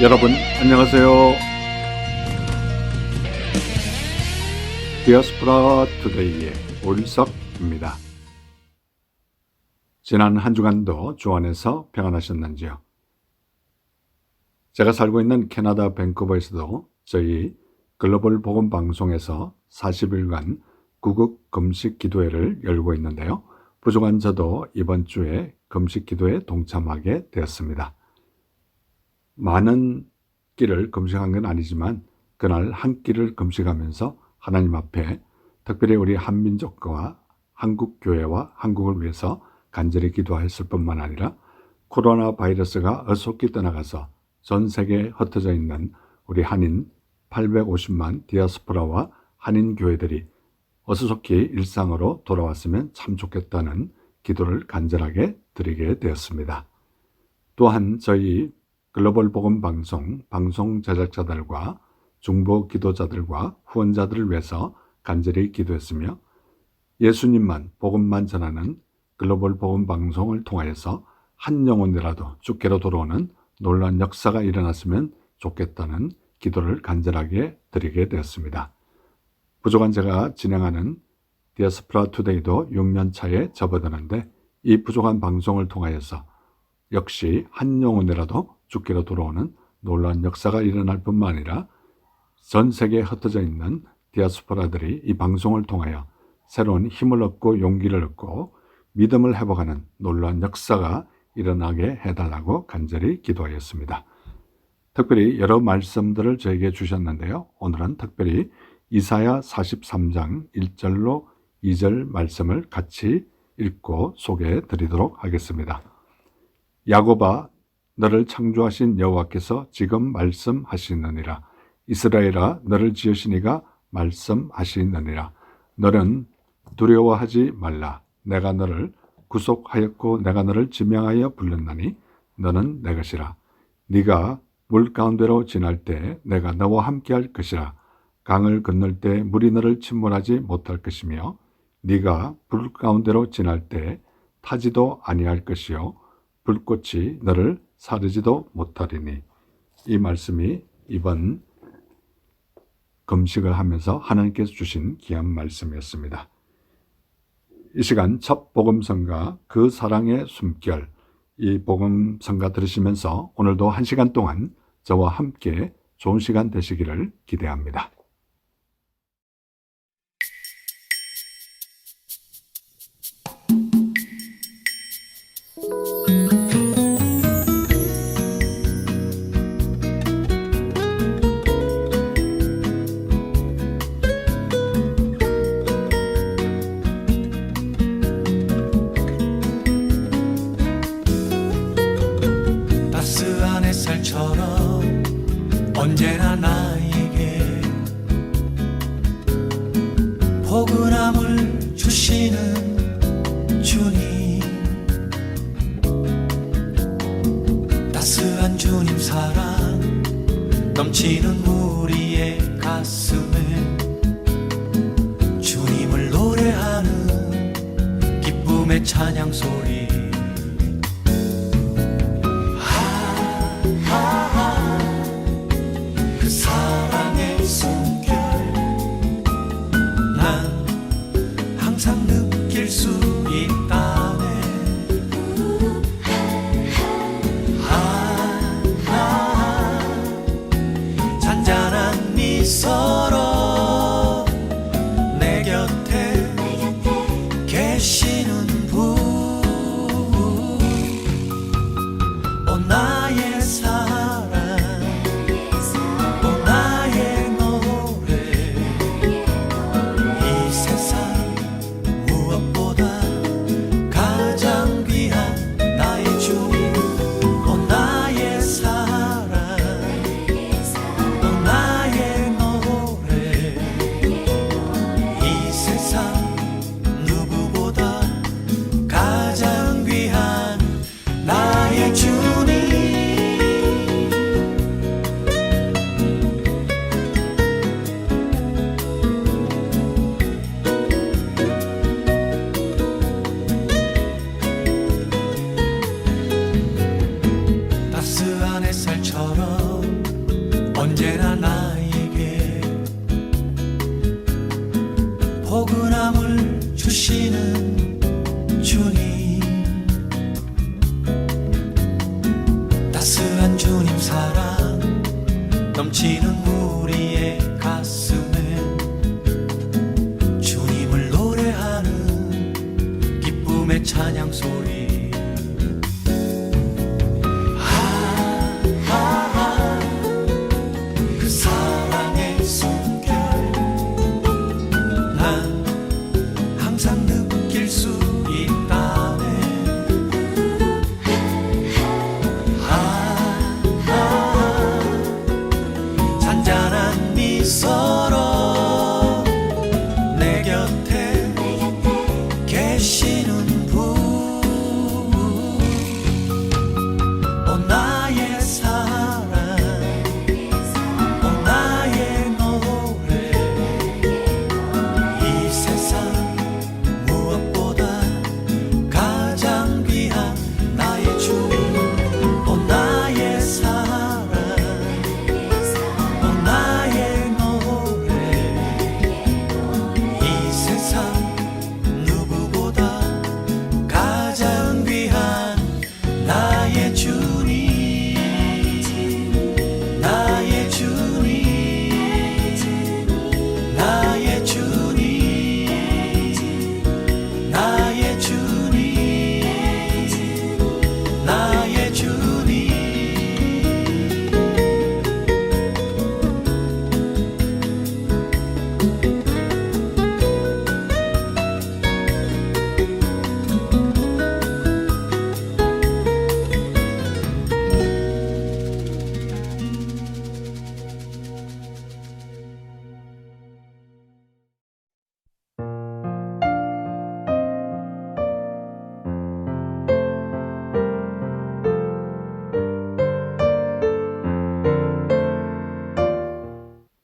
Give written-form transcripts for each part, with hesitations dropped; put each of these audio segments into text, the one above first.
여러분 안녕하세요. 디아스포라 투데이의 오일석입니다. 지난 한 주간도 주 안에서 평안하셨는지요? 제가 살고 있는 캐나다 밴쿠버에서도 저희 글로벌 복음 방송에서 40일간 구국 금식 기도회를 열고 있는데요. 부족한 저도 이번 주에 금식 기도에 동참하게 되었습니다. 많은 끼를 금식한 건 아니지만 그날 한 끼를 금식하면서 하나님 앞에 특별히 우리 한민족과 한국교회와 한국을 위해서 간절히 기도했을 뿐만 아니라 코로나 바이러스가 어속히 떠나가서 전 세계에 흩어져 있는 우리 한인 850만 디아스포라와 한인 교회들이 어수속히 일상으로 돌아왔으면 참 좋겠다는 기도를 간절하게 드리게 되었습니다. 또한 저희 글로벌 복음 방송 제작자들과 중보 기도자들과 후원자들을 위해서 간절히 기도했으며 예수님만 복음만 전하는 글로벌 복음 방송을 통하여서 한 영혼이라도 주께로 돌아오는 놀라운 역사가 일어났으면 좋겠다는 기도를 간절하게 드리게 되었습니다. 부족한 제가 진행하는 디아스포라 투데이도 6년 차에 접어드는데 이 부족한 방송을 통하여서 역시 한 영혼이라도 주께로 돌아오는 놀라운 역사가 일어날 뿐만 아니라 전 세계에 흩어져 있는 디아스포라들이 이 방송을 통하여 새로운 힘을 얻고 용기를 얻고 믿음을 회복하는 놀라운 역사가 일어나게 해달라고 간절히 기도하였습니다. 특별히 여러 말씀들을 저에게 주셨는데요. 오늘은 특별히 이사야 43장 1절로 2절 말씀을 같이 읽고 소개해 드리도록 하겠습니다. 야곱아, 너를 창조하신 여호와께서 지금 말씀하시느니라. 이스라엘아, 너를 지으신 이가 말씀하시느니라. 너는 두려워하지 말라. 내가 너를 구속하였고 내가 너를 지명하여 불렀나니 너는 내 것이라. 네가 물 가운데로 지날 때 내가 너와 함께할 것이라. 강을 건널 때 물이 너를 침몰하지 못할 것이며 네가 불 가운데로 지날 때 타지도 아니할 것이요 불꽃이 너를 사르지도 못하리니. 이 말씀이 이번 금식을 하면서 하나님께서 주신 귀한 말씀이었습니다. 이 시간 첫 복음성가 그 사랑의 숨결, 이 복음성가 들으시면서 오늘도 한 시간 동안 저와 함께 좋은 시간 되시기를 기대합니다. 따스한 햇살처럼 언제나 나에게 포근함을 주시는 주님, 따스한 주님 사랑 넘치는 우리의 가슴에 주님을 노래하는 기쁨의 찬양 소리. 그 사랑의 숨결 난 항상 느낄 수 있다네. 잔잔한 미소로 내 곁에 계시는 분, 오 나의 사랑, 오 나의 노래. 이 세상 무엇보다 가장 귀한 나의 주님, 오 나의 사랑, 오 나의 노래. 넘치는 우리의 가슴은 주님을 노래하는 기쁨의 찬양 소리. 그 사랑의 숨결 난 항상 느낄 수 있다네. 잔잔한 미소로 내 곁에 계시는 분. 오 나의 사랑, 오 나의 노래. 이 세상 무엇보다 가장 귀한 나의 주님. 오 나의 사랑, 오 나의 노래. 이 세상 누구보다 가장 귀한 나의 주님. 나의 주님, 나의 주님, 나의 주님, 나의 주님.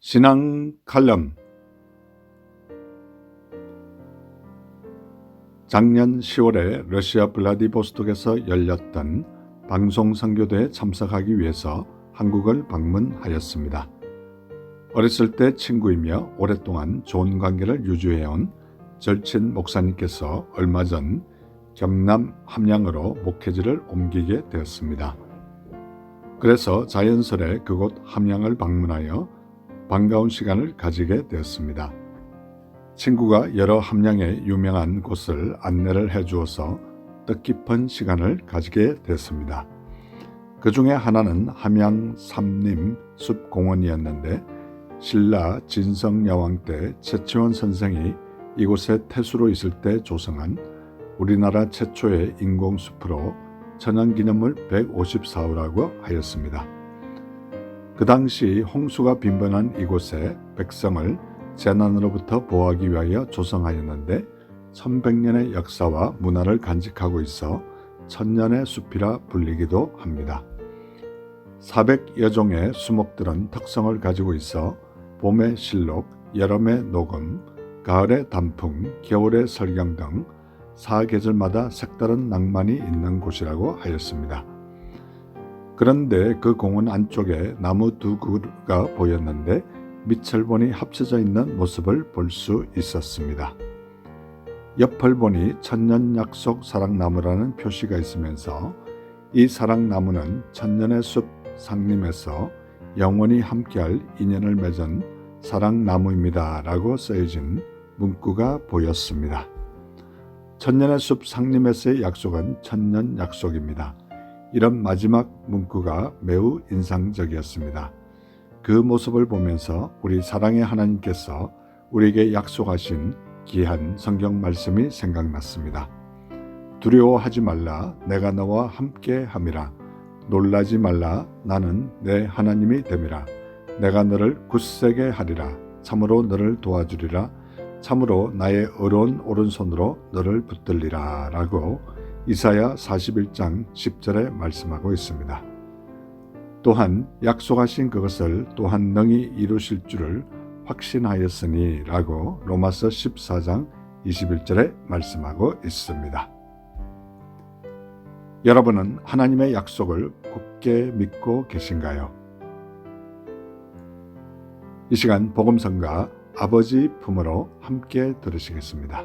신앙 칼럼. 작년 10월에 러시아 블라디보스톡에서 열렸던 방송 선교대에 참석하기 위해서 한국을 방문하였습니다. 어렸을 때 친구이며 오랫동안 좋은 관계를 유지해온 절친 목사님께서 얼마 전 경남 함양으로 목회지를 옮기게 되었습니다. 그래서 자연스레 그곳 함양을 방문하여 반가운 시간을 가지게 되었습니다. 친구가 여러 함양의 유명한 곳을 안내를 해주어서 뜻깊은 시간을 가지게 되었습니다. 그 중에 하나는 함양 삼림 숲공원이었는데 신라 진성여왕 때 최치원 선생이 이곳에 태수로 있을 때 조성한 우리나라 최초의 인공숲으로 천연기념물 154호라고 하였습니다. 그 당시 홍수가 빈번한 이곳에 백성을 재난으로부터 보호하기 위하여 조성하였는데 1100년의 역사와 문화를 간직하고 있어 천년의 숲이라 불리기도 합니다. 400여 종의 수목들은 특성을 가지고 있어 봄의 실록, 여름의 녹음, 가을의 단풍, 겨울의 설경 등 사계절마다 색다른 낭만이 있는 곳이라고 하였습니다. 그런데 그 공원 안쪽에 나무 두 그루가 보였는데 밑을 보니 합쳐져 있는 모습을 볼 수 있었습니다. 옆을 보니 천년약속 사랑나무라는 표시가 있으면서 이 사랑나무는 천년의 숲 상림에서 영원히 함께할 인연을 맺은 사랑나무입니다 라고 쓰여진 문구가 보였습니다. 천년의 숲 상림에서의 약속은 천년약속입니다. 이런 마지막 문구가 매우 인상적이었습니다. 그 모습을 보면서 우리 사랑의 하나님께서 우리에게 약속하신 귀한 성경 말씀이 생각났습니다. 두려워하지 말라, 내가 너와 함께 함이라. 놀라지 말라, 나는 내 하나님이 됨이라. 내가 너를 굳세게 하리라. 참으로 너를 도와주리라. 참으로 나의 의로운 오른손으로 너를 붙들리라 라고 이사야 41장 10절에 말씀하고 있습니다. 또한 약속하신 그것을 또한 능히 이루실 줄을 확신하였으니 라고 로마서 14장 21절에 말씀하고 있습니다. 여러분은 하나님의 약속을 굳게 믿고 계신가요? 이 시간 복음성가 아버지 품으로 함께 들으시겠습니다.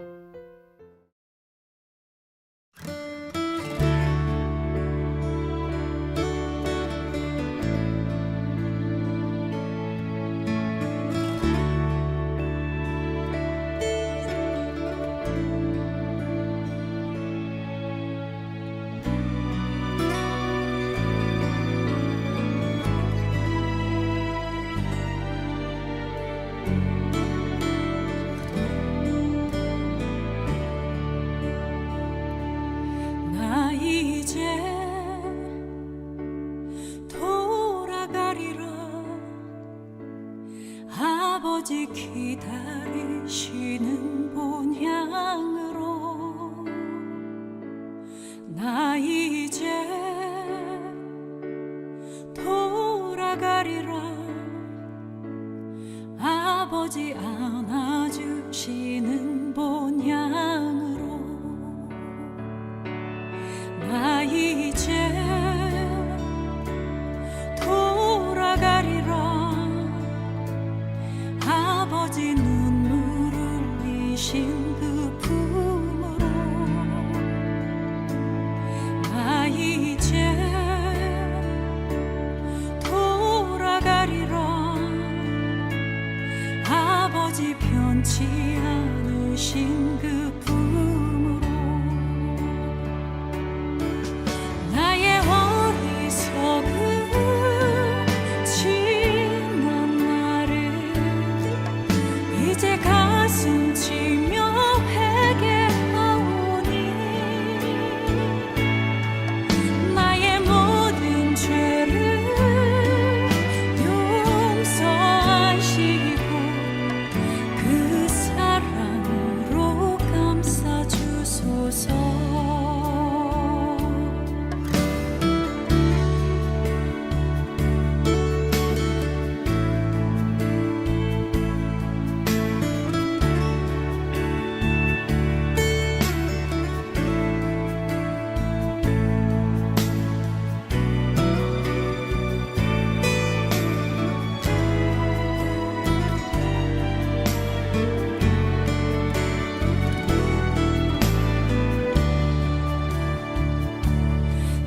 아버지 기다리시는 본향으로 나 이제 돌아가리라. 아버지 안아주시는 본향으로 나 이제 돌아가리라. 아버지 눈물 흘리신 그 품으로 나 이제 돌아가리라. 아버지 변치 않으신 그 품으로 나의 어리석은 지난 날을 이제 가슴 치며 회개하오니 나의 모든 죄를 용서하시고 그 사랑으로 감싸주소서.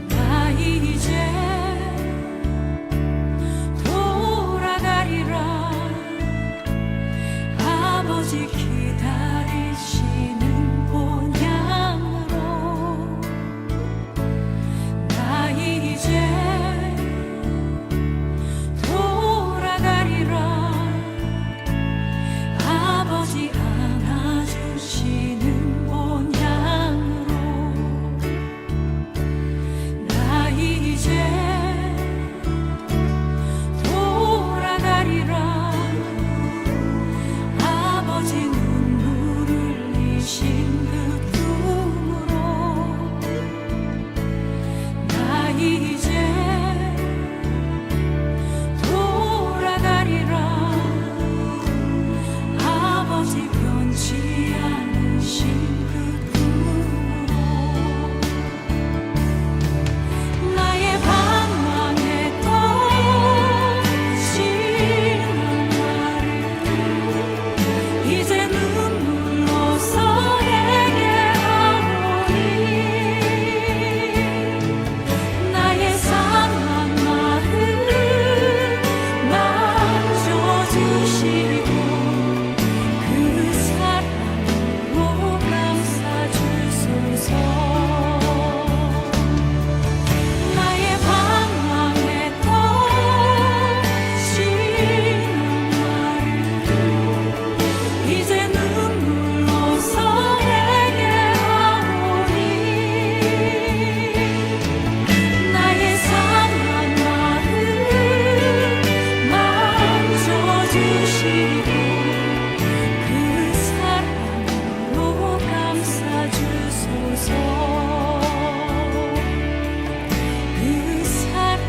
나 이제 돌아가리라. 아버지 기다리시는 본향으로 나 이제 돌아가리라. 아버지 안아주시는 본향으로 나 이제 돌아가리라. 아버지 눈물 흘리신 그 품으로 나 이제 돌아가리라. 아버지 변치 않으신 그 품으로 나의 방황했던 지난 날을 이제 눈물로써 회개하오니 나의 상한 마음 만져주시고 그 사랑으로 감싸주소서. 나의 방황했던 지난 날을 이제 눈물로써 회개하오니 나의 상한 마음 만져주시고 그 사랑으로 감싸주소서. 그 사랑으로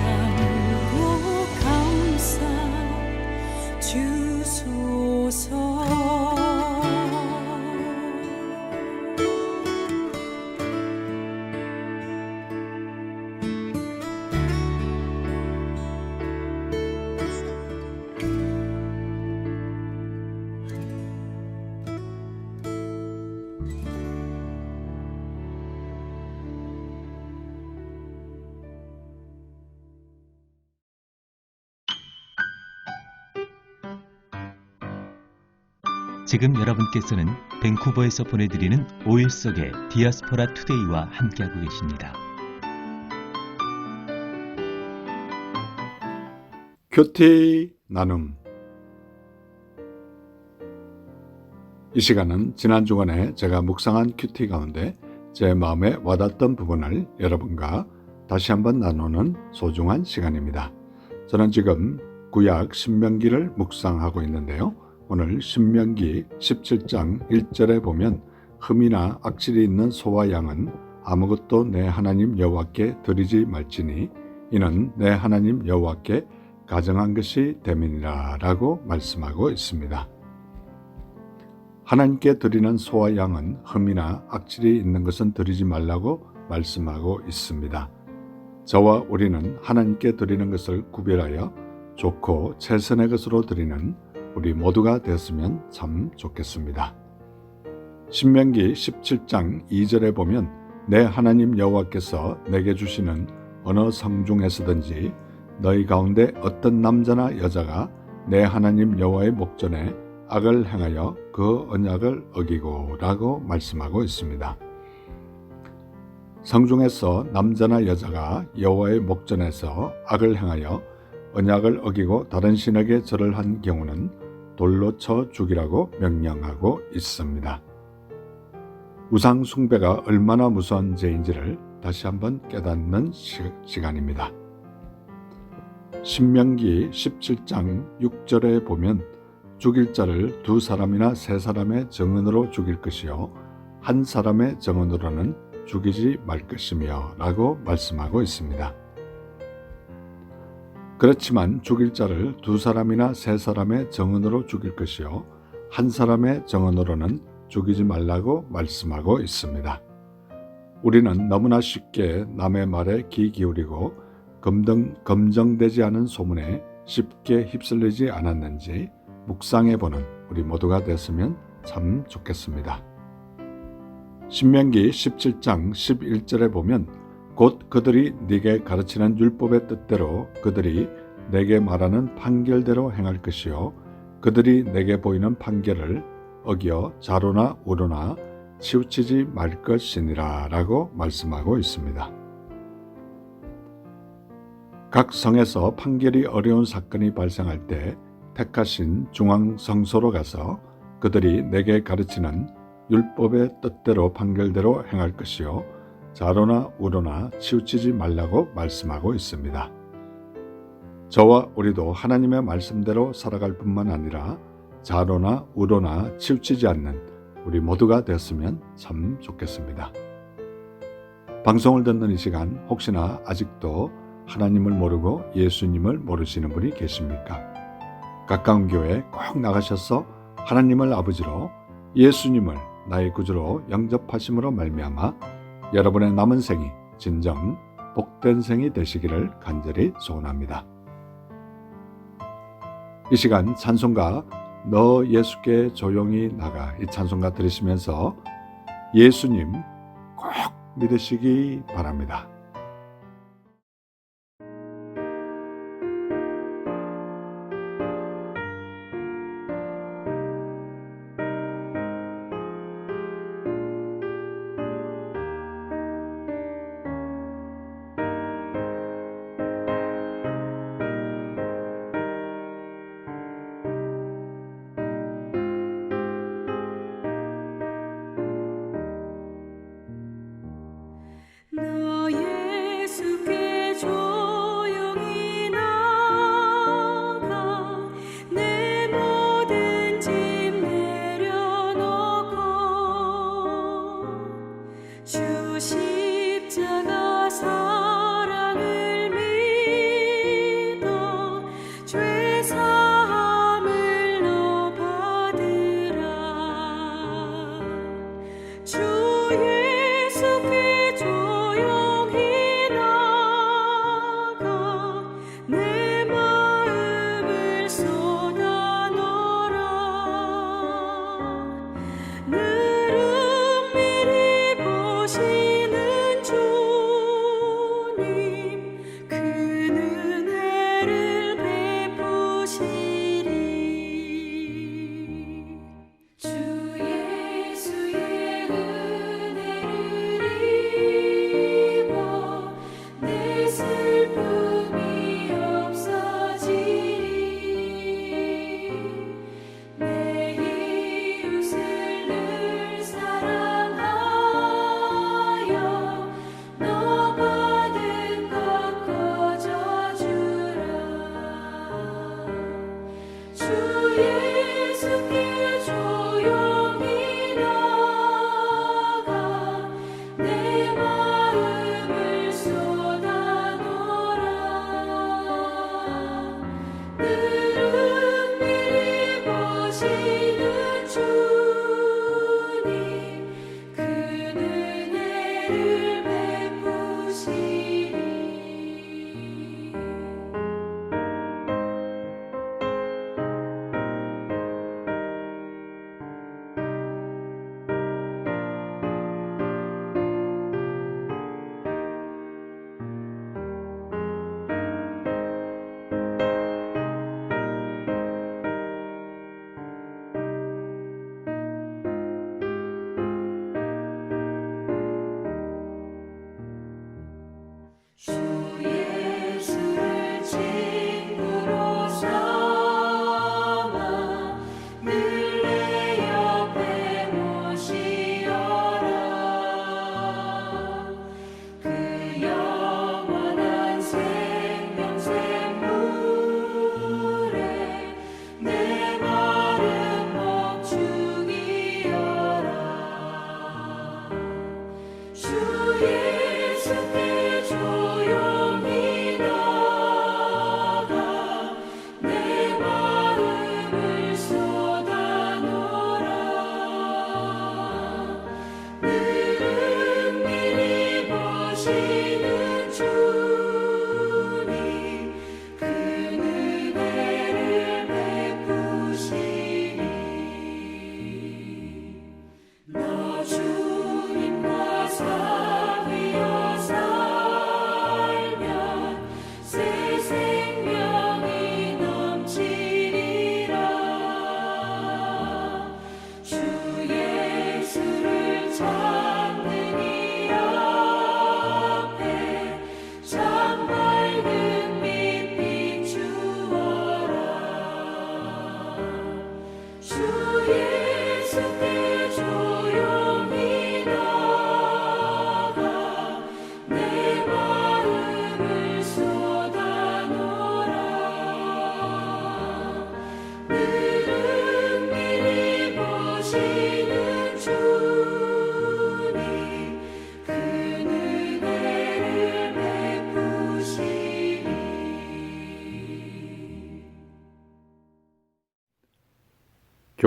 지금 여러분께서는 밴쿠버에서 보내드리는 5일 속의 디아스포라 투데이와 함께하고 계십니다. 큐티 나눔. 이 시간은 지난 주간에 제가 묵상한 큐티 가운데 제 마음에 와닿던 부분을 여러분과 다시 한번 나누는 소중한 시간입니다. 저는 지금 구약 신명기를 묵상하고 있는데요. 오늘 신명기 17장 1절에 보면 흠이나 악질이 있는 소와 양은 아무것도 내 하나님 여호와께 드리지 말지니 이는 내 하나님 여호와께 가정한 것이 됨이니라 라고 말씀하고 있습니다. 하나님께 드리는 소와 양은 흠이나 악질이 있는 것은 드리지 말라고 말씀하고 있습니다. 저와 우리는 하나님께 드리는 것을 구별하여 좋고 최선의 것으로 드리는 우리 모두가 되었으면 참 좋겠습니다. 신명기 17장 2절에 보면 내 하나님 여호와께서 내게 주시는 어느 성중에서든지 너희 가운데 어떤 남자나 여자가 내 하나님 여호와의 목전에 악을 행하여 그 언약을 어기고 라고 말씀하고 있습니다. 성중에서 남자나 여자가 여호와의 목전에서 악을 행하여 언약을 어기고 다른 신에게 절을 한 경우는 돌로 쳐 죽이라고 명령하고 있습니다. 우상 숭배가 얼마나 무서운 죄인지를 다시 한번 깨닫는 시간입니다. 신명기 17장 6절에 보면 죽일 자를 두 사람이나 세 사람의 정언으로 죽일 것이요 한 사람의 정언으로는 죽이지 말 것이며 라고 말씀하고 있습니다. 그렇지만 죽일 자를 두 사람이나 세 사람의 정언으로 죽일 것이요 한 사람의 정언으로는 죽이지 말라고 말씀하고 있습니다. 우리는 너무나 쉽게 남의 말에 귀 기울이고 검증되지 않은 소문에 쉽게 휩쓸리지 않았는지 묵상해보는 우리 모두가 됐으면 참 좋겠습니다. 신명기 17장 11절에 보면 곧 그들이 네게 가르치는 율법의 뜻대로 그들이 내게 말하는 판결대로 행할 것이요 그들이 내게 보이는 판결을 어기어 좌로나 우로나 치우치지 말 것이니라 라고 말씀하고 있습니다. 각 성에서 판결이 어려운 사건이 발생할 때 택하신 중앙성소로 가서 그들이 내게 가르치는 율법의 뜻대로 판결대로 행할 것이요 좌로나 우로나 치우치지 말라고 말씀하고 있습니다. 저와 우리도 하나님의 말씀대로 살아갈 뿐만 아니라 좌로나 우로나 치우치지 않는 우리 모두가 되었으면 참 좋겠습니다. 방송을 듣는 이 시간 혹시나 아직도 하나님을 모르고 예수님을 모르시는 분이 계십니까? 가까운 교회에 꼭 나가셔서 하나님을 아버지로 예수님을 나의 구주로 영접하심으로 말미암아 여러분의 남은 생이 진정 복된 생이 되시기를 간절히 소원합니다. 이 시간 찬송가 너 예수께 조용히 나가 이 찬송가 들으시면서 예수님 꼭 믿으시기 바랍니다. 너의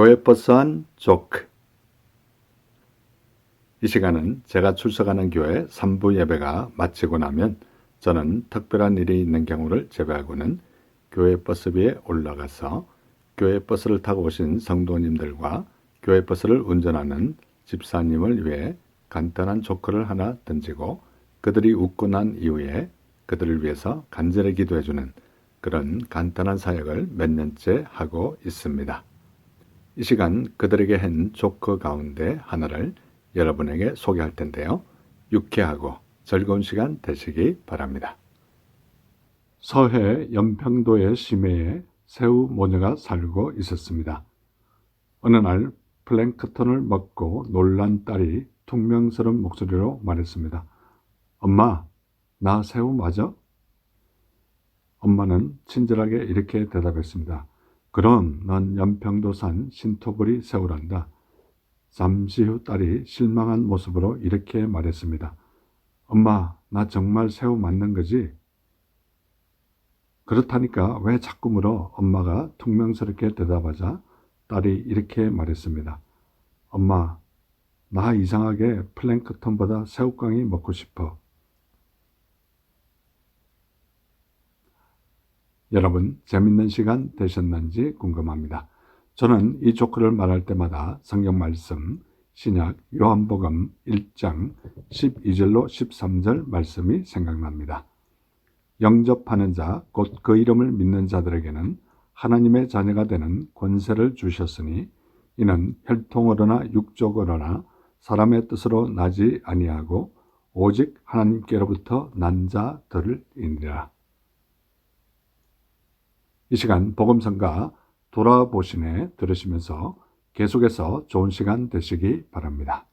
교회 버스 안 조크. 이 시간은 제가 출석하는 교회 3부 예배가 마치고 나면 저는 특별한 일이 있는 경우를 제외하고는 교회 버스비에 올라가서 교회 버스를 타고 오신 성도님들과 교회 버스를 운전하는 집사님을 위해 간단한 조크를 하나 던지고 그들이 웃고 난 이후에 그들을 위해서 간절히 기도해주는 그런 간단한 사역을 몇 년째 하고 있습니다. 이 시간 그들에게 한 조크 가운데 하나를 여러분에게 소개할 텐데요. 유쾌하고 즐거운 시간 되시기 바랍니다. 서해 연평도의 심해에 새우 모녀가 살고 있었습니다. 어느 날 플랭크톤을 먹고 놀란 딸이 퉁명스러운 목소리로 말했습니다. 엄마, 나 새우 맞아? 엄마는 친절하게 이렇게 대답했습니다. 그럼 넌 연평도산 신토부리 새우란다. 잠시 후 딸이 실망한 모습으로 이렇게 말했습니다. 엄마, 나 정말 새우 맞는 거지? 그렇다니까 왜 자꾸 물어? 엄마가 퉁명스럽게 대답하자 딸이 이렇게 말했습니다. 엄마, 나 이상하게 플랭크톤보다 새우깡이 먹고 싶어. 여러분, 재밌는 시간 되셨는지 궁금합니다. 저는 이 조크를 말할 때마다 성경 말씀, 신약 요한복음 1장 12절로 13절 말씀이 생각납니다. 영접하는 자, 곧 그 이름을 믿는 자들에게는 하나님의 자녀가 되는 권세를 주셨으니 이는 혈통으로나 육적으로나 사람의 뜻으로 나지 아니하고 오직 하나님께로부터 난 자들이니라. 이 시간 복음성가 돌아보시네 들으시면서 계속해서 좋은 시간 되시기 바랍니다.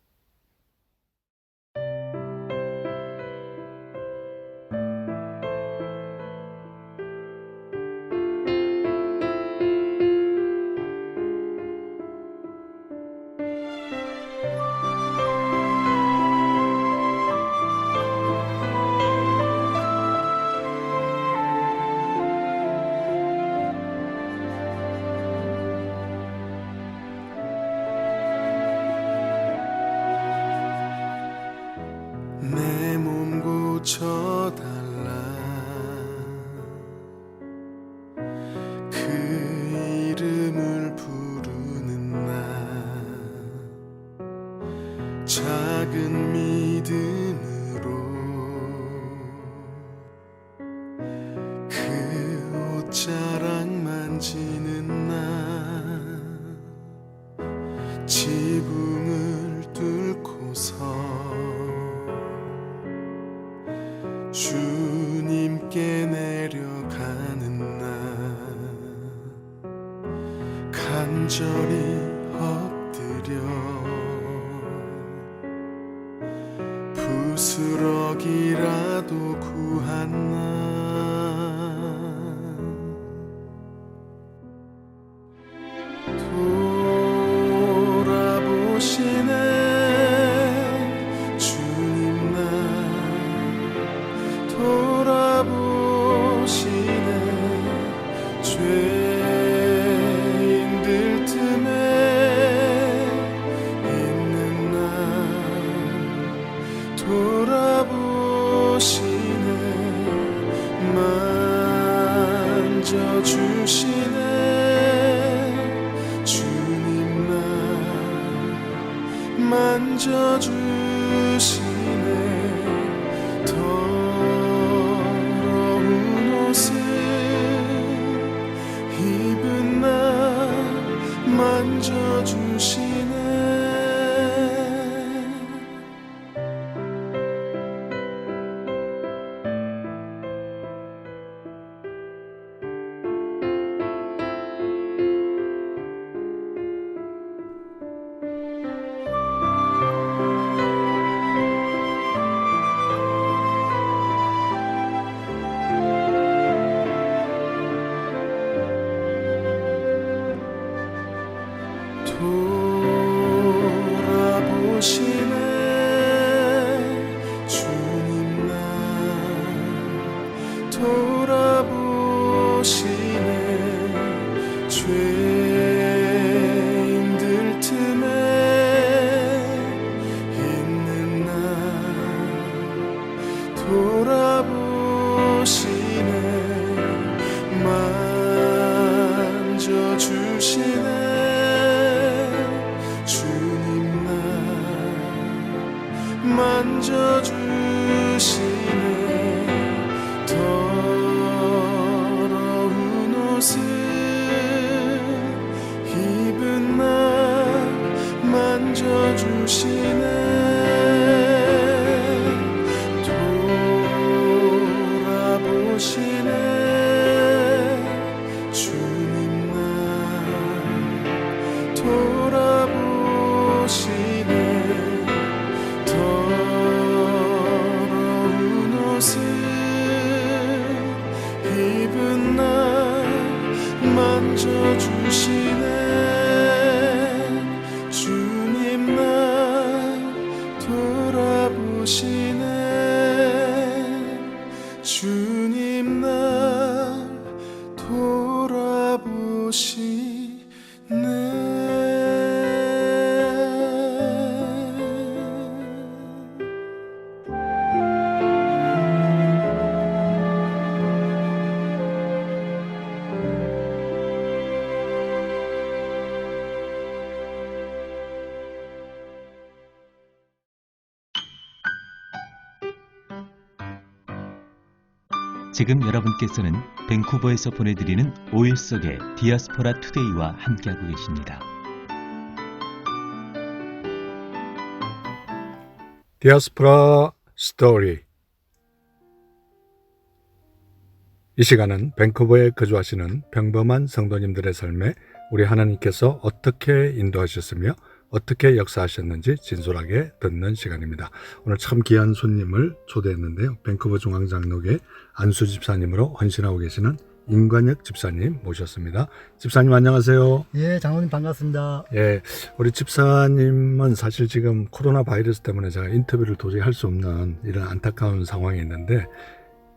내 몸 고쳐달라 그 이름을 부르는 나 작은 믿음으로 그 옷자락 만지는 나 지붕을 뚫고서 주님께 내려가는 나 간절히 엎드려 부스러기라도 구한 나 돌아보시네 주님 나 돌아보시네 죄인들 틈에 있는 나 돌아보시네 만져주시네 주님 나 만져주시네 더러운 옷을 입은 나 만져주시네 돌아보시네 주님 나 돌아보시네 죄인들 돌아보시네 주님 나 만져주시네 더러운 옷을 입은 나 만져주시네 돌아보시네 주님 나 돌아보시네 더러운 옷을 입은 나 만져주시네 주님 나 돌아보시네 주님 날 돌아보시네 지금 여러분께서는 밴쿠버에서 보내드리는 5일 속의 디아스포라 투데이와 함께하고 계십니다. 디아스포라 스토리. 이 시간은 밴쿠버에 거주하시는 평범한 성도님들의 삶에 우리 하나님께서 어떻게 인도하셨으며 어떻게 역사하셨는지 진솔하게 듣는 시간입니다. 오늘 참 귀한 손님을 초대했는데요. 밴쿠버 중앙장로교 안수 집사님으로 헌신하고 계시는 임관혁 집사님 모셨습니다. 집사님 안녕하세요. 예, 장로님 반갑습니다. 예, 우리 집사님은 사실 지금 코로나 바이러스 때문에 제가 인터뷰를 도저히 할 수 없는 이런 안타까운 상황이 있는데,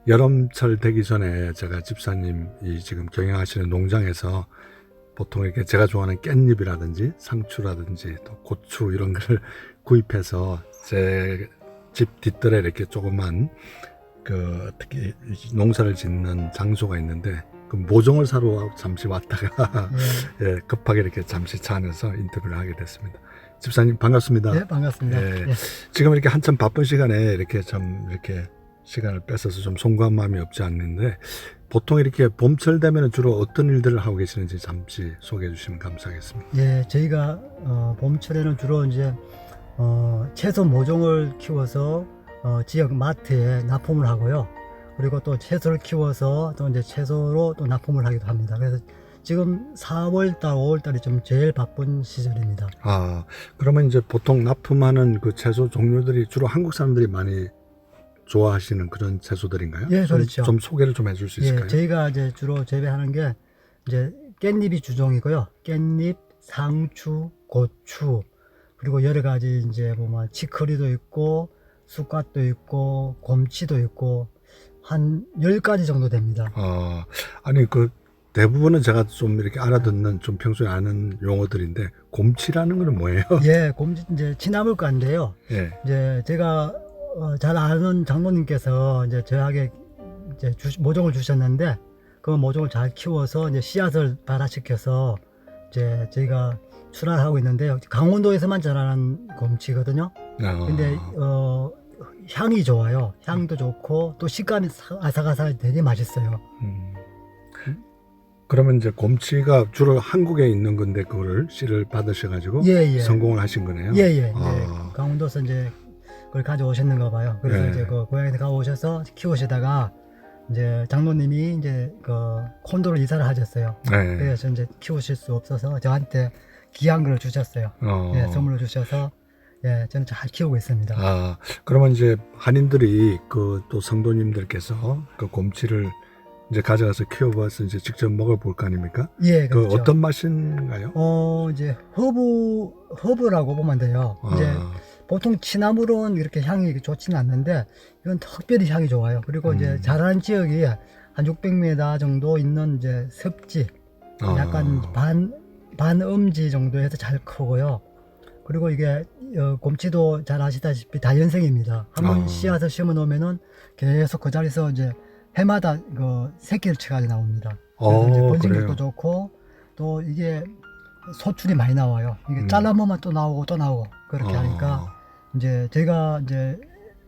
여름철 되기 전에 제가 집사님이 지금 경영하시는 농장에서 보통 이렇게 제가 좋아하는 깻잎이라든지 상추라든지 또 고추 이런 걸 구입해서 제 집 뒷뜰에 이렇게 조그만 특히 농사를 짓는 장소가 있는데 그 모종을 사러 잠시 왔다가 예, 급하게 이렇게 잠시 차 안에서 인터뷰를 하게 됐습니다. 집사님 반갑습니다. 네, 반갑습니다. 예, 예. 지금 이렇게 한참 바쁜 시간에 이렇게 이렇게 시간을 뺏어서 좀 송구한 마음이 없지 않는데, 보통 이렇게 봄철 되면 주로 어떤 일들을 하고 계시는지 잠시 소개해 주시면 감사하겠습니다. 예, 저희가 봄철에는 주로 이제 채소 모종을 키워서 지역 마트에 납품을 하고요. 그리고 또 채소를 키워서 또 이제 채소로 또 납품을 하기도 합니다. 그래서 지금 4월달, 5월달이 좀 제일 바쁜 시절입니다. 아, 그러면 이제 보통 납품하는 그 채소 종류들이 주로 한국 사람들이 많이 좋아하시는 그런 채소들인가요? 예, 그렇죠. 좀 소개를 좀 해줄 수 있을까요? 예, 저희가 이제 주로 재배하는 게 이제 깻잎이 주종이고요. 깻잎, 상추, 고추, 그리고 여러 가지 이제 뭐 치커리도 있고 쑥갓도 있고 곰치도 있고 한 10가지 정도 됩니다. 아니 그 대부분은 제가 좀 이렇게 알아듣는 좀 평소에 아는 용어들인데, 곰치라는 건 뭐예요? 예, 곰치 이제 취나물과인데요. 예. 이제 제가 잘 아는 장로님께서 이제 저에게 이제 모종을 주셨는데, 그 모종을 잘 키워서 이제 씨앗을 발화시켜서 이제 저희가 출하를 하고 있는데요. 강원도에서만 자라는 곰치거든요. 근데 향이 좋아요. 향도 좋고 또 식감이 아삭아삭 되게 맛있어요. 그러면 이제 곰치가 주로 한국에 있는 건데 그거를 씨를 받으셔가지고 예. 성공을 하신 거네요. 예. 아. 강원도에서 이제 그걸 가져오셨는가 봐요. 그래서 예. 이제 그 고향에 가오셔서 키우시다가 이제 장로님이 이제 그 콘도로 이사를 하셨어요. 네. 그래서 이제 키우실 수 없어서 저한테 귀한 걸 주셨어요. 예, 선물로 주셔서 예, 저는 잘 키우고 있습니다. 아, 그러면 이제 한인들이 그 또 성도님들께서 그 곰치를 이제 가져가서 키워봐서 이제 직접 먹어볼 거 아닙니까? 예, 그 그렇죠. 어떤 맛인가요? 이제 허브라고 보면 돼요. 이제 보통 취나물은 이렇게 향이 좋지는 않는데 이건 특별히 향이 좋아요. 그리고 이제 자라는 지역이 한 600m 정도 있는 이제 습지, 약간 반음지 정도에서 잘 크고요. 그리고 이게 곰치도 잘 아시다시피 다연생입니다. 한번 씨앗을 심어 놓으면은 계속 그 자리에서 이제 해마다 그 새끼를 쳐가지고 나옵니다. 그래서 이제 번식력도 좋고 또 이게 소출이 많이 나와요. 이게 잘라먹으면 또 나오고 또 나오고 그렇게 하니까 이제 제가 이제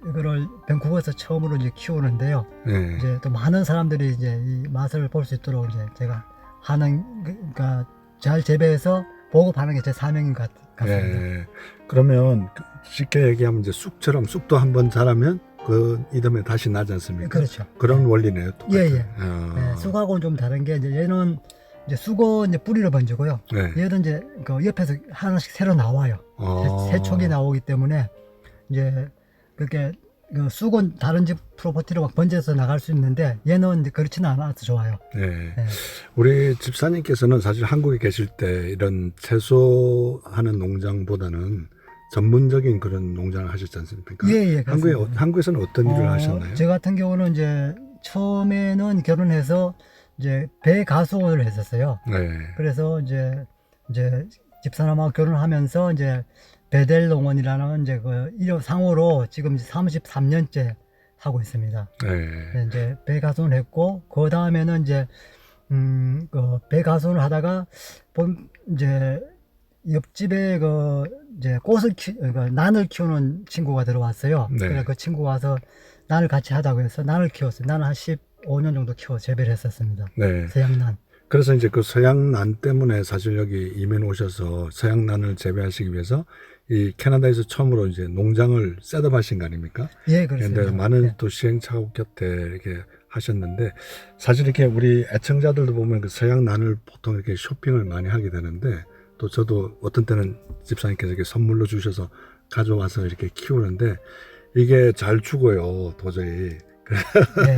이거를 밴쿠버에서 처음으로 이제 키우는데요. 네. 이제 또 많은 사람들이 이제 이 맛을 볼 수 있도록 이제 제가 하는, 그러니까 잘 재배해서 보급하는 게 제 사명인 것 같습니다. 예. 그러면 쉽게 얘기하면 이제 쑥처럼 쑥도 한번 자라면 그 이듬해 다시 나지 않습니까? 그렇죠. 그런 원리네요. 똑같은. 예, 예. 어. 네, 쑥하고는 좀 다른 게 이제 얘는 이제 쑥은 이제 뿌리로 번지고요. 네. 얘는 이제 그 옆에서 하나씩 새로 나와요. 새 촉이 나오기 때문에 이제 그렇게 그 쑥은 다른 집 프로퍼티로 막 번져서 나갈 수 있는데 얘는 이제 그렇지는 않아서 좋아요. 네. 네. 우리 집사님께서는 사실 한국에 계실 때 이런 채소하는 농장보다는 전문적인 그런 농장을 하셨지 않습니까? 예, 예. 한국에서는 어떤 일을 하셨나요? 저 같은 경우는 이제 처음에는 결혼해서 이제 배 가수원을 했었어요. 네. 그래서 이제 집사람하고 결혼하면서 이제 베델 농원이라는 이제 그 일호 상호로 지금 33년째 하고 있습니다. 네. 네, 이제 배 가수원을 했고 그 다음에는 이제 그 배 가수원을 하다가 이제 옆집에 그 이제 그러니까 난을 키우는 친구가 들어왔어요. 네. 그래서 그 친구가 와서 난을 같이 하자고 해서 난을 키웠어요. 난을 한 15년 정도 키워 재배를 했었습니다. 네. 서양난. 그래서 이제 그 서양난 때문에 사실 여기 이민 오셔서 서양난을 재배하시기 위해서 이 캐나다에서 처음으로 이제 농장을 셋업하신 거 아닙니까? 예, 그렇습니다. 그런데 많은 네. 또 시행착오 곁에 이렇게 하셨는데 사실 이렇게 우리 애청자들도 보면 그 서양난을 보통 이렇게 쇼핑을 많이 하게 되는데 또 저도 어떤 때는 집사님께서 이렇게 선물로 주셔서 가져와서 이렇게 키우는데 이게 잘 죽어요, 도저히. 네.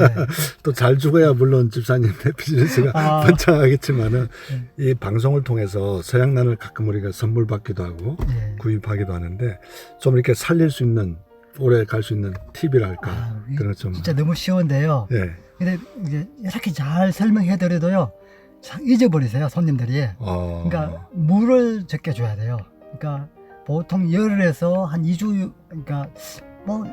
또 잘 죽어야 물론 집사님의 비즈니스가 번창하겠지만은 네. 이 방송을 통해서 서양난을 가끔 우리가 선물 받기도 하고 네. 구입하기도 하는데 좀 이렇게 살릴 수 있는 오래 갈 수 있는 팁이랄까 이게 그런 좀 진짜 너무 쉬운데요. 예. 근데 이제 이렇게 잘 설명해드려도요, 참 잊어버리세요, 손님들이. 그러니까 물을 적게 줘야 돼요. 그러니까 보통 열흘에서 한 2주, 그러니까 뭐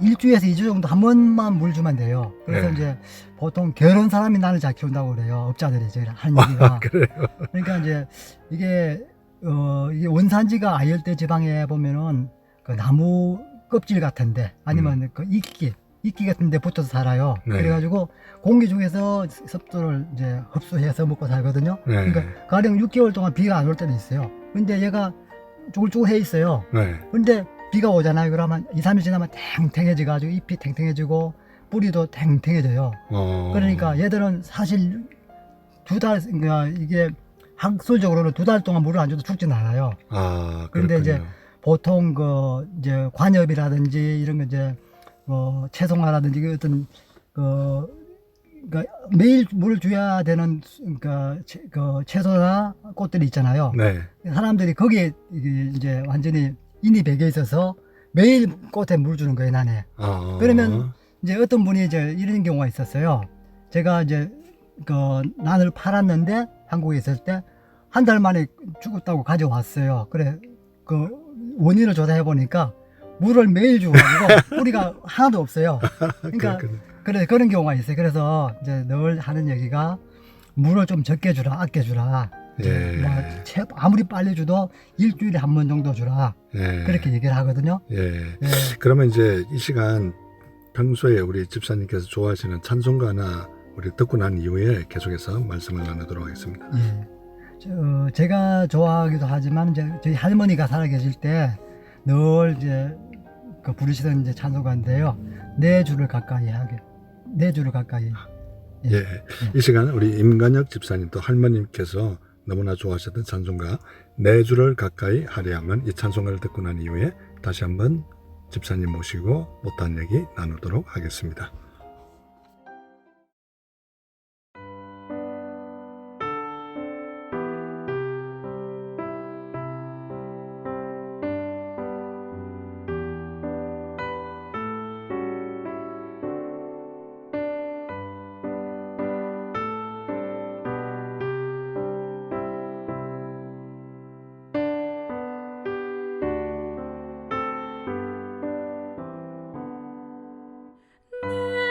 일주에서 2주 정도 한 번만 물 주면 돼요. 그래서 네. 이제 보통 결혼 사람이 난을 잘 키운다고 그래요. 업자들이 이제 하는 얘기가. 그래요. 그러니까 이제 이게 원산지가 아열대 지방에 보면은 그 나무 껍질 같은데 아니면 그 이끼 같은데 붙어서 살아요. 네. 그래가지고 공기 중에서 습도를 이제 흡수해서 먹고 살거든요. 네. 그러니까 가령 6개월 동안 비가 안 올 때도 있어요. 근데 얘가 쭈글쭈글해 있어요. 네. 근데 비가 오잖아요. 그러면 2, 3일 지나면 탱탱해져가지고 잎이 탱탱해지고 뿌리도 탱탱해져요. 그러니까 얘들은 사실 그러니까 이게 학술적으로는 2달 동안 물을 안 줘도 죽지는 않아요. 그런데 이제 보통 그 이제 관엽이라든지 이런 거 이제 채송화라든지 그 어떤 그러니까 매일 물을 줘야 되는 그러니까 그 채소나 꽃들이 있잖아요. 네. 사람들이 거기에 이제 완전히 인이 배겨 있어서 매일 꽃에 물 주는 거예요, 난에. 그러면 이제 어떤 분이 이제 이런 경우가 있었어요. 제가 이제 그 난을 팔았는데 한국에 있을 때 한 달 만에 죽었다고 가져왔어요. 그래 그 원인을 조사해 보니까 물을 매일 주가지고 뿌리가 하나도 없어요. 그러니까 그래 그런 경우가 있어요. 그래서 이제 늘 하는 얘기가 물을 좀 적게 주라, 아껴 주라. 예. 뭐 아무리 빨리 줘도 일주일에 한 번 정도 주라. 예. 그렇게 얘기를 하거든요. 예. 예. 그러면 이제 이 시간 평소에 우리 집사님께서 좋아하시는 찬송가나 우리 듣고 난 이후에 계속해서 말씀을 나누도록 하겠습니다. 예. 제가 좋아하기도 하지만 이제 저희 할머니가 살아계실 때 늘 이제 그 부르시던 이제 찬송가인데요. 내 주를 가까이 하게. 내 주를 가까이. 예. 이 시간 우리 임관혁 집사님 또 할머님께서 너무나 좋아하셨던 찬송가 내 주를 가까이 하려 하면 이 찬송가를 듣고 난 이후에 다시 한번 집사님 모시고 못한 얘기 나누도록 하겠습니다. 내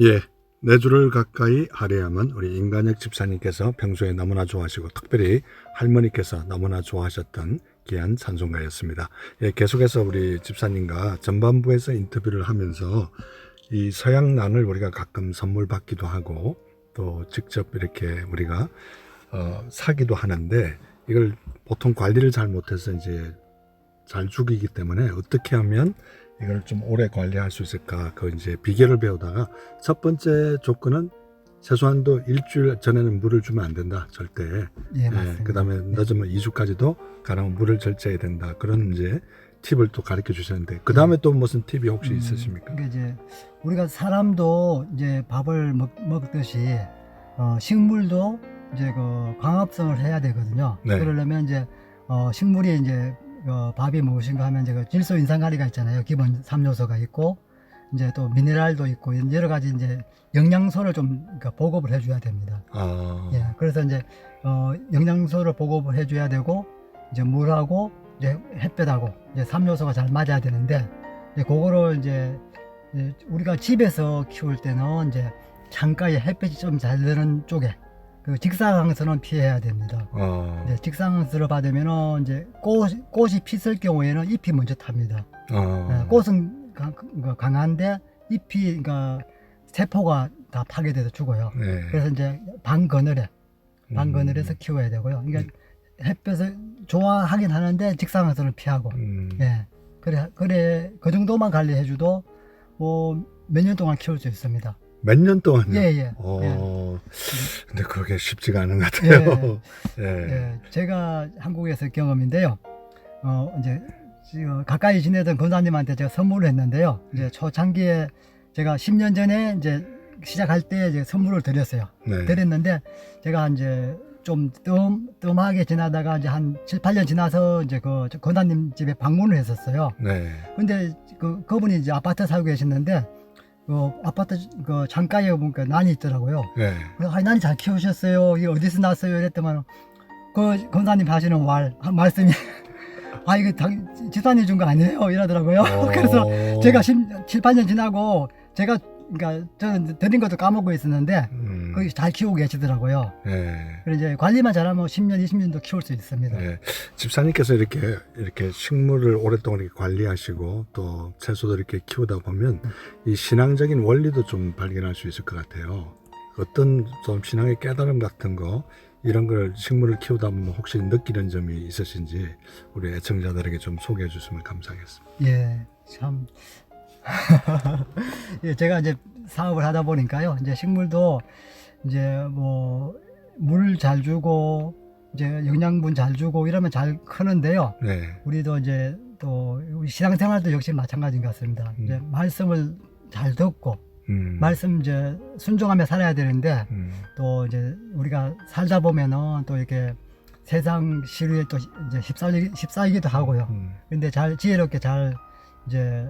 예, 내 주를 가까이 하려면 우리 임관혁 집사님께서 평소에 너무나 좋아하시고 특별히 할머니께서 너무나 좋아하셨던 귀한 찬송가였습니다. 예, 계속해서 우리 집사님과 전반부에서 인터뷰를 하면서 이 서양란을 우리가 가끔 선물 받기도 하고 또 직접 이렇게 우리가 사기도 하는데 이걸 보통 관리를 잘 못해서 이제 잘 죽이기 때문에 어떻게 하면 이걸 좀 오래 관리할 수 있을까 그 이제 비결을 배우다가 첫 번째 조건은 최소한도 일주일 전에는 물을 주면 안 된다 절대. 예, 맞습니다. 그다음에 늦으면 2주까지도 가능하면 물을 절제해야 된다 그런 이제 팁을 또 가르쳐 주셨는데 그 다음에 또 무슨 팁이 혹시 있으십니까? 그러니까 이제 우리가 사람도 이제 밥을 먹듯이 식물도 이제 그 광합성을 해야 되거든요. 네. 그러려면 이제 식물이 이제 밥이 무엇인가 하면 이제 그 질소 인산가리가 있잖아요. 기본 3요소가 있고 이제 또 미네랄도 있고 여러 가지 이제 영양소를 좀 그러니까 보급을 해줘야 됩니다. 예, 그래서 이제 영양소를 보급을 해줘야 되고 이제 물하고 이제 햇볕하고 이제 3요소가 잘 맞아야 되는데 이제 그거를 이제 우리가 집에서 키울 때는 이제 창가에 햇볕이 좀 잘 드는 쪽에 그 직사광선은 피해야 됩니다. 이제 직사광선을 받으면은 이제 꽃이 피을 경우에는 잎이 먼저 탑니다. 꽃은 강한데 잎이 그러니까 세포가 다 파괴돼서 죽어요. 네. 그래서 이제 방그늘에서 키워야 되고요. 그러니까 햇볕을 좋아하긴 하는데 직사광선을 피하고, 예, 그래 그 정도만 관리해줘도 뭐 몇 년 동안 키울 수 있습니다. 몇 년 동안요? 예. 근데 그게 쉽지가 않은 것 같아요. 예, 제가 한국에서 경험인데요. 이제 가까이 지내던 권사님한테 제가 선물을 했는데요. 이제 초창기에 제가 10년 전에 이제 시작할 때 이제 선물을 드렸어요. 네. 드렸는데 제가 이제 좀 뜸하게 지나다가 이제 한 7, 8년 지나서 이제 그 권사님 집에 방문을 했었어요. 네. 근데 그분이 이제 아파트 살고 계시는데 아파트 그 창가에 보니까 난이 있더라고요. 네. 그래서 난이 잘 키우셨어요. 이게 어디서 났어요? 이랬더만 그 권사님 하시는 말씀이 이거 집사님 준 거 아니에요? 이러더라고요. 그래서 제가 7, 8년 지나고 제가 그러니까 저는 드린 것도 까먹고 있었는데 거기 잘 키우고 계시더라고요. 네. 그래서 이제 관리만 잘하면 10년, 20년도 키울 수 있습니다. 네. 집사님께서 이렇게 식물을 오랫동안 이렇게 관리하시고 또 채소도 이렇게 키우다 보면 이 신앙적인 원리도 좀 발견할 수 있을 것 같아요. 어떤 좀 신앙의 깨달음 같은 거 이런 걸 식물을 키우다 보면 혹시 느끼는 점이 있으신지 우리 애청자들에게 좀 소개해 주시면 감사하겠습니다. 예, 참. 예, 제가 이제 사업을 하다 보니까요. 이제 식물도 이제 뭐 물 잘 주고 이제 영양분 잘 주고 이러면 잘 크는데요. 네. 우리도 이제 또 우리 신앙생활도 역시 마찬가지인 것 같습니다. 이제 말씀을 잘 듣고 말씀 이제 순종하며 살아야 되는데 또 이제 우리가 살다 보면은 또 이렇게 세상 시류에 또 이제 휩싸이기도 하고요. 근데 잘 지혜롭게 잘 이제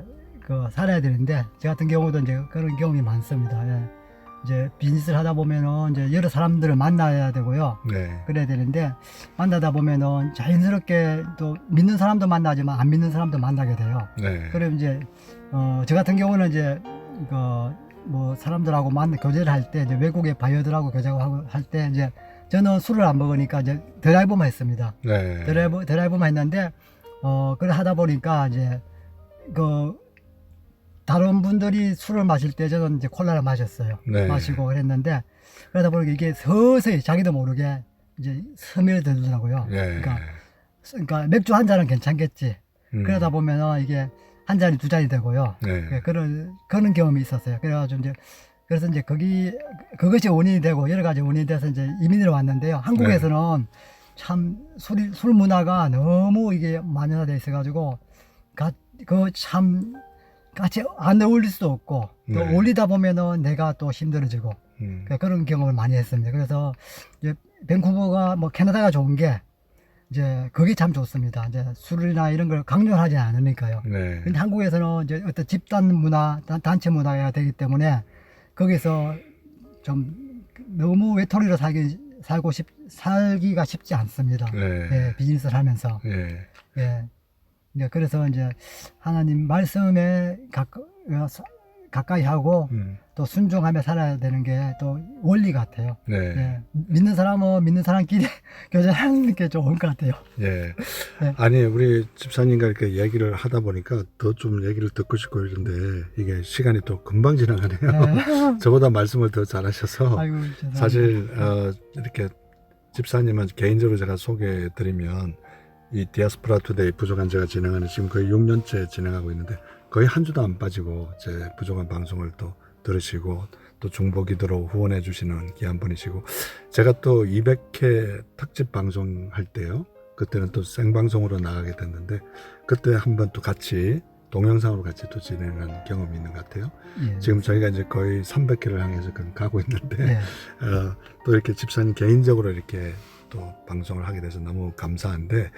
살아야 되는데 저 같은 경우도 이제 그런 경험이 많습니다. 예. 이제 비즈니스를 하다 보면은 이제 여러 사람들을 만나야 되고요. 네. 그래야 되는데 만나다 보면은 자연스럽게 또 믿는 사람도 만나지만 안 믿는 사람도 만나게 돼요. 네. 그럼 이제 저 같은 경우는 이제 뭐 사람들하고 교제를 할 때 이제 외국의 바이어들하고 교제하고 할 때 이제 저는 술을 안 먹으니까 이제 드라이브만 했습니다. 네. 드라이브만 했는데 그걸 하다 보니까 이제 다른 분들이 술을 마실 때 저는 이제 콜라를 마셨어요. 네. 마시고 그랬는데 그러다 보니까 이게 서서히 자기도 모르게 이제 스며들더라고요. 네. 그러니까 맥주 한 잔은 괜찮겠지. 그러다 보면은 이게 한 잔이 두 잔이 되고요. 네. 예, 그런 경험이 있었어요. 그래서 이제 그것이 원인이 되고 여러 가지 원인이 돼서 이제 이민을 왔는데요. 한국에서는 참 술 문화가 너무 이게 만연화돼 있어가지고 참 같이 안 어울릴 수도 없고 또 네. 어울리다 보면은 내가 또 힘들어지고 그런 경험을 많이 했습니다. 그래서 이제 밴쿠버가 뭐 캐나다가 좋은 게 이제 그게 참 좋습니다. 이제 술이나 이런 걸 강요하지 않으니까요. 네. 근데 한국에서는 이제 어떤 집단 문화, 단체 문화가 되기 때문에 거기서 좀 너무 외톨이로 살기가 쉽지 않습니다. 네. 예, 비즈니스를 하면서. 네. 예. 그래서 이제 하나님 말씀에 가까이 하고 또 순종하며 살아야 되는 게 또 원리 같아요. 네. 예. 믿는 사람은 믿는 사람끼리 교제하는 게 좋은 것 같아요. 예. 네. 아니, 우리 집사님과 이렇게 얘기를 하다 보니까 더 좀 얘기를 듣고 싶고 이런데 이게 시간이 또 금방 지나가네요. 네. 저보다 말씀을 더 잘하셔서 아이고, 죄송합니다. 사실 이렇게 집사님은 개인적으로 제가 소개해 드리면 이 디아스포라 투데이 부족한 제가 진행하는 지금 거의 6년째 진행하고 있는데 거의 한 주도 안 빠지고 제 부족한 방송을 또 들으시고 또 중보기도로 후원해 주시는 귀한 분이시고, 제가 또 200회 특집 방송할 때요, 그때는 또 생방송으로 나가게 됐는데 그때 한번 또 같이 동영상으로 같이 또 진행한 경험이 있는 것 같아요. 예. 지금 저희가 이제 거의 300회를 향해서 가고 있는데 예. 또 이렇게 집사님 개인적으로 이렇게 또 방송을 하게 돼서 너무 감사한데,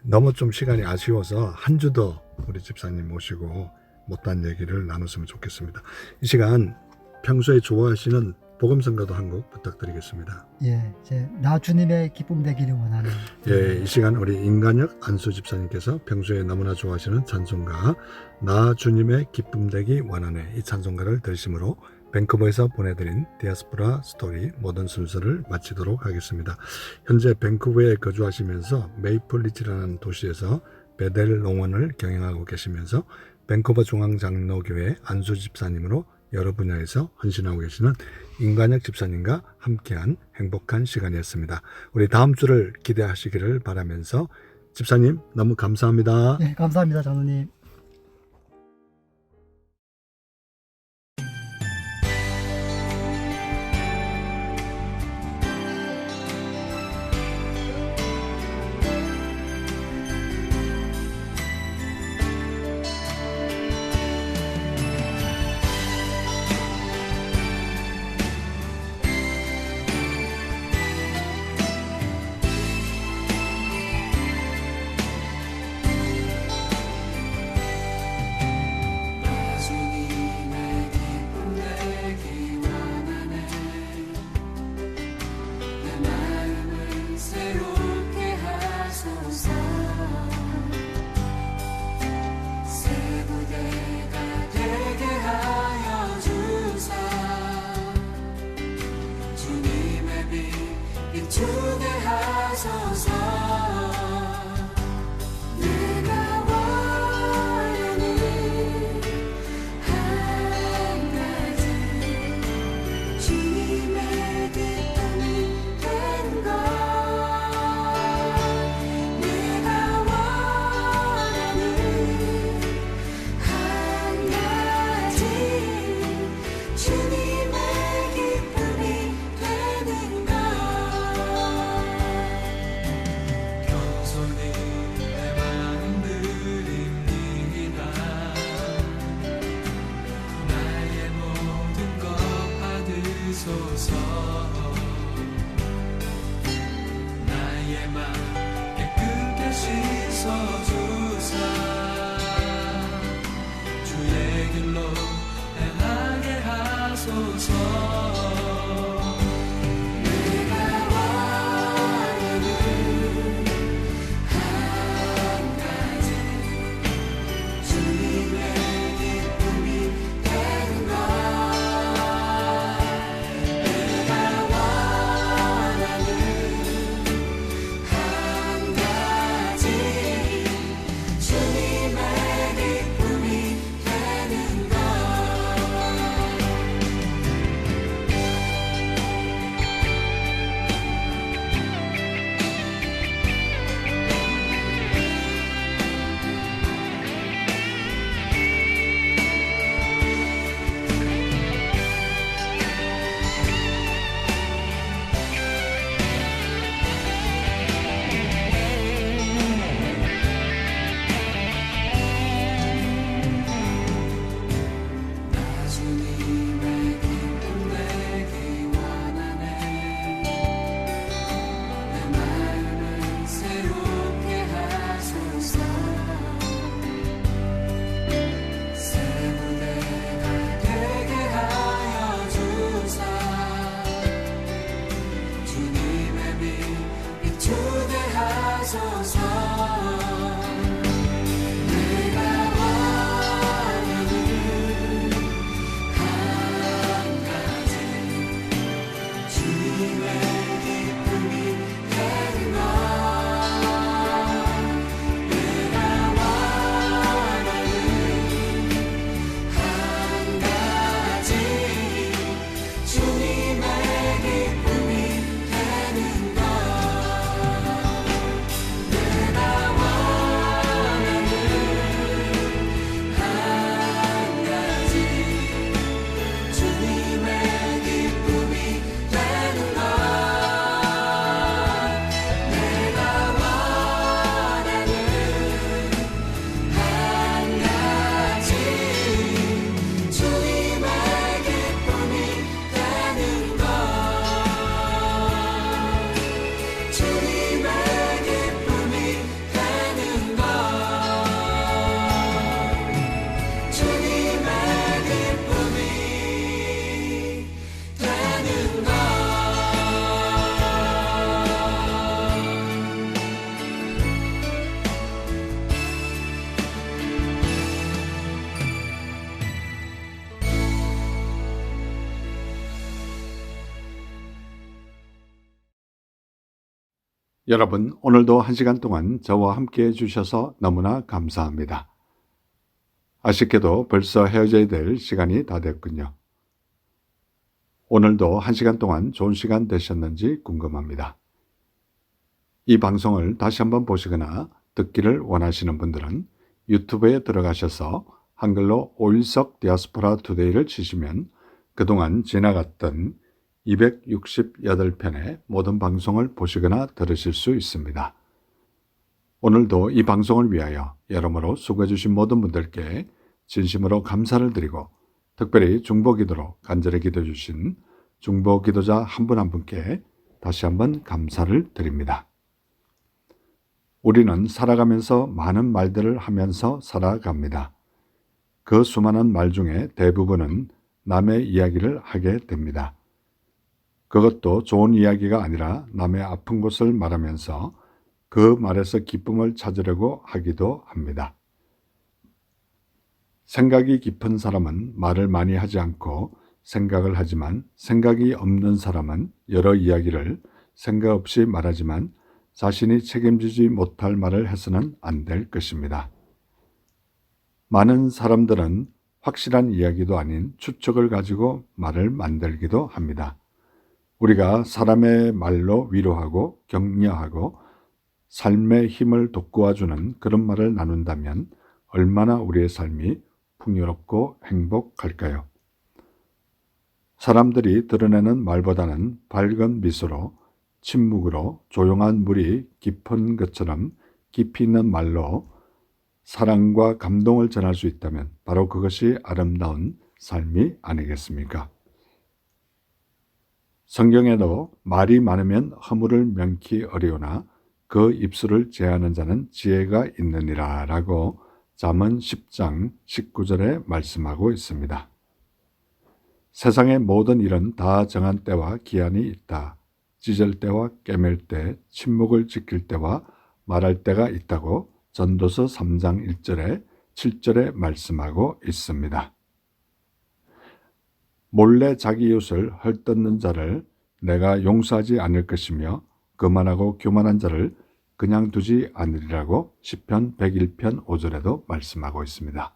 너무 좀 시간이 아쉬워서 한 주 더 우리 집사님 모시고 못한 얘기를 나눴으면 좋겠습니다. 이 시간 평소에 좋아하시는 복음성가도 한 곡 부탁드리겠습니다. 예, 나 주님의 기쁨 되기를 원하는. 예, 이 시간 우리 임관혁 안수 집사님께서 평소에 너무나 좋아하시는 찬송가 나 주님의 기쁨 되기 원하네, 이 찬송가를 들으심으로 밴쿠버에서 보내드린 디아스포라 스토리 모든 순서를 마치도록 하겠습니다. 현재 밴쿠버에 거주하시면서 메이플리치라는 도시에서 베델 농원을 경영하고 계시면서 밴쿠버 중앙장로교회 안수 집사님으로 여러 분야에서 헌신하고 계시는 임관혁 집사님과 함께한 행복한 시간이었습니다. 우리 다음 주를 기대하시기를 바라면서 집사님 너무 감사합니다. 예, 감사합니다, 장로님. 여러분, 오늘도 1시간 동안 저와 함께 해주셔서 너무나 감사합니다. 아쉽게도 벌써 헤어져야 될 시간이 다 됐군요. 오늘도 1시간 동안 좋은 시간 되셨는지 궁금합니다. 이 방송을 다시 한번 보시거나 듣기를 원하시는 분들은 유튜브에 들어가셔서 한글로 오일석 디아스포라 투데이를 치시면 그동안 지나갔던 268편의 모든 방송을 보시거나 들으실 수 있습니다. 오늘도 이 방송을 위하여 여러모로 수고해 주신 모든 분들께 진심으로 감사를 드리고 특별히 중보기도로 간절히 기도해 주신 중보기도자 한 분 한 분께 다시 한번 감사를 드립니다. 우리는 살아가면서 많은 말들을 하면서 살아갑니다. 그 수많은 말 중에 대부분은 남의 이야기를 하게 됩니다. 그것도 좋은 이야기가 아니라 남의 아픈 곳을 말하면서 그 말에서 기쁨을 찾으려고 하기도 합니다. 생각이 깊은 사람은 말을 많이 하지 않고 생각을 하지만 생각이 없는 사람은 여러 이야기를 생각 없이 말하지만 자신이 책임지지 못할 말을 해서는 안 될 것입니다. 많은 사람들은 확실한 이야기도 아닌 추측을 가지고 말을 만들기도 합니다. 우리가 사람의 말로 위로하고 격려하고 삶의 힘을 돋구어주는 그런 말을 나눈다면 얼마나 우리의 삶이 풍요롭고 행복할까요? 사람들이 드러내는 말보다는 밝은 미소로 침묵으로 조용한 물이 깊은 것처럼 깊이 있는 말로 사랑과 감동을 전할 수 있다면 바로 그것이 아름다운 삶이 아니겠습니까? 성경에도 말이 많으면 허물을 명키 어려우나 그 입술을 제하는 자는 지혜가 있느니라 라고 잠언 10장 19절에 말씀하고 있습니다. 세상의 모든 일은 다 정한 때와 기한이 있다. 찢을 때와 깨맬 때, 침묵을 지킬 때와 말할 때가 있다고 전도서 3장 1절에 7절에 말씀하고 있습니다. 몰래 자기 이웃을 헐뜯는 자를 내가 용서하지 않을 것이며 거만하고 교만한 자를 그냥 두지 않으리라고 시편 101편 5절에도 말씀하고 있습니다.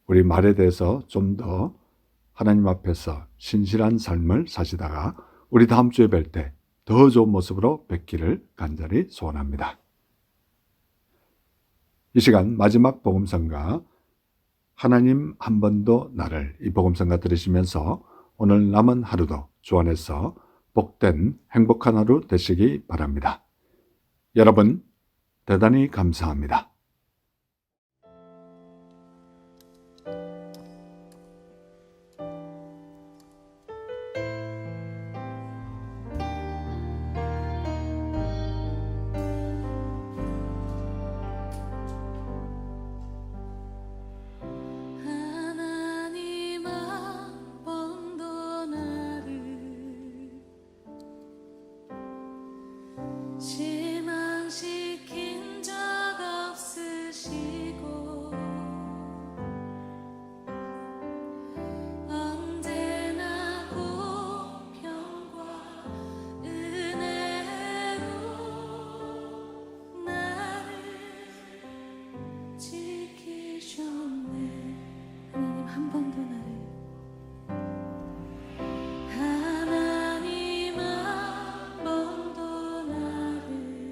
우리 말에 대해서 좀 더 하나님 앞에서 신실한 삶을 사시다가 우리 다음 주에 뵐 때 더 좋은 모습으로 뵙기를 간절히 소원합니다. 이 시간 마지막 복음성가 하나님 한 번도 나를 이 복음성가 들으시면서 오늘 남은 하루도 주 안에서 복된 행복한 하루 되시기 바랍니다. 여러분 대단히 감사합니다. 하나님 한 번도 나를 실망시킨 적 없으시고 언제나 공평과 은혜로 나를 지키셨네. 하나님 한 번도 나를 하나님 한 번도 나를